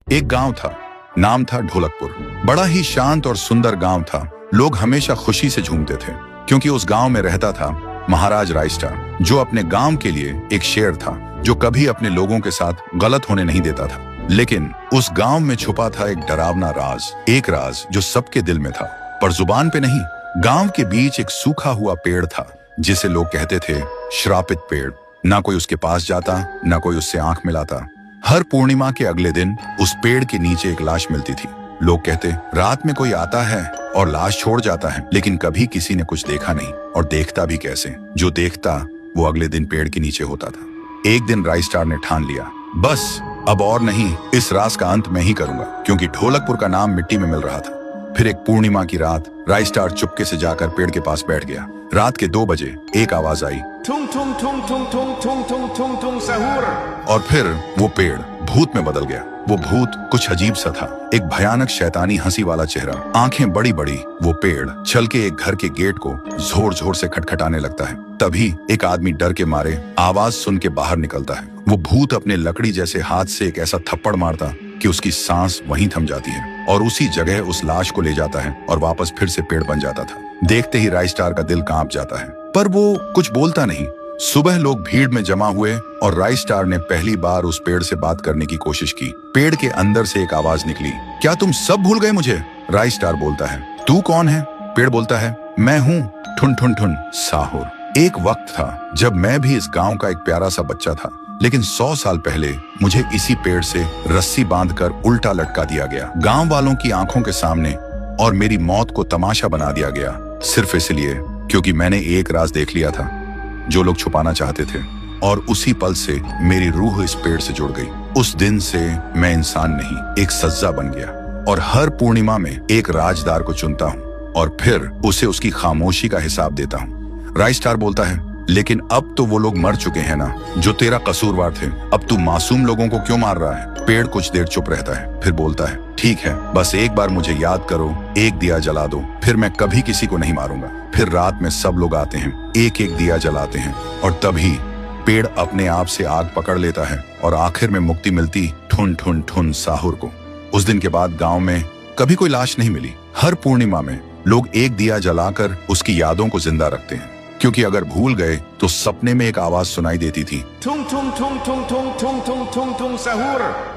एक गांव था, नाम था ढोलकपुर। बड़ा ही शांत और सुंदर गांव था। लोग हमेशा खुशी से झूमते थे क्योंकि उस गांव में रहता था महाराज रायस्टार, जो अपने गांव के लिए एक शेर था, जो कभी अपने लोगों के साथ गलत होने नहीं देता था। लेकिन उस गांव में छुपा था एक डरावना राज, एक राज जो सबके दिल में था पर जुबान पे नहीं। गांव के बीच एक सूखा हुआ पेड़ था जिसे लोग कहते थे श्रापित पेड़। ना कोई उसके पास जाता, ना कोई उससे आंख मिलाता। हर पूर्णिमा के अगले दिन उस पेड़ के नीचे एक लाश मिलती थी। लोग कहते, रात में कोई आता है और लाश छोड़ जाता है, लेकिन कभी किसी ने कुछ देखा नहीं, और देखता भी कैसे। जो देखता वो अगले दिन पेड़ के नीचे होता था। एक दिन रायस्टार ने ठान लिया, बस अब और नहीं, इस राज का अंत मैं ही करूंगा, क्योंकि ढोलकपुर का नाम मिट्टी में मिल रहा था। फिर एक पूर्णिमा की रात रायस्टार चुपके से जाकर पेड़ के पास बैठ गया। रात के 2 बजे एक आवाज आई, ठुंग ठुंग ठुंग ठुंग ठुंग ठुंग ठुंग ठुंग ठुंग सहूर। और फिर वो पेड़ भूत में बदल गया। वो भूत कुछ अजीब सा था, एक भयानक शैतानी हंसी वाला चेहरा, आंखें बड़ी बड़ी। वो पेड़ चल के एक घर के गेट को जोर जोर से खटखटाने लगता है। तभी एक आदमी डर के मारे आवाज सुन के बाहर निकलता है। वो भूत अपने लकड़ी जैसे हाथ से एक ऐसा थप्पड़ मारता कि उसकी सांस वहीं थम जाती है, और उसी जगह उस लाश को ले जाता है और वापस फिर से पेड़ बन जाता था। देखते ही रायस्टार का दिल कांप जाता है, पर वो कुछ बोलता नहीं। सुबह लोग भीड़ में जमा हुए और रायस्टार ने पहली बार उस पेड़ से बात करने की कोशिश की। पेड़ के अंदर से एक आवाज निकली, क्या तुम सब भूल गए मुझे? रायस्टार बोलता है, तू कौन है? पेड़ बोलता है, मैं हूँ ठुन ठुन ठुन साहुर। एक वक्त था जब मैं भी इस गांव का एक प्यारा सा बच्चा था, लेकिन 100 साल पहले मुझे इसी पेड़ से रस्सी बांधकर उल्टा लटका दिया गया, गांव वालों की आंखों के सामने, और मेरी मौत को तमाशा बना दिया गया, सिर्फ इसलिए क्योंकि मैंने एक राज देख लिया था जो लोग छुपाना चाहते थे। और उसी पल से मेरी रूह इस पेड़ से जुड़ गई। उस दिन से मैं इंसान नहीं, एक सज्जा बन गया, और हर पूर्णिमा में एक राजदार को चुनता हूँ और फिर उसे उसकी खामोशी का हिसाब देता हूँ। रायस्टार बोलता है, लेकिन अब तो वो लोग मर चुके हैं ना, जो तेरा कसूरवार थे। अब तू मासूम लोगों को क्यों मार रहा है? पेड़ कुछ देर चुप रहता है, फिर बोलता है, ठीक है, बस एक बार मुझे याद करो, एक दिया जला दो, फिर मैं कभी किसी को नहीं मारूंगा। फिर रात में सब लोग आते हैं, एक एक दिया जलाते हैं, और तभी पेड़ अपने आप से आग पकड़ लेता है, और आखिर में मुक्ति मिलती ठुन ठुन ठुन साहुर को। उस दिन के बाद गांव में कभी कोई लाश नहीं मिली। हर पूर्णिमा में लोग एक दिया जलाकर उसकी यादों को जिंदा रखते हैं, क्योंकि अगर भूल गए तो सपने में एक आवाज सुनाई देती थी, ठुंग ठुंग ठुंग ठुंग ठुंग ठुंग ठुंग ठुंग ठुंग सहूर।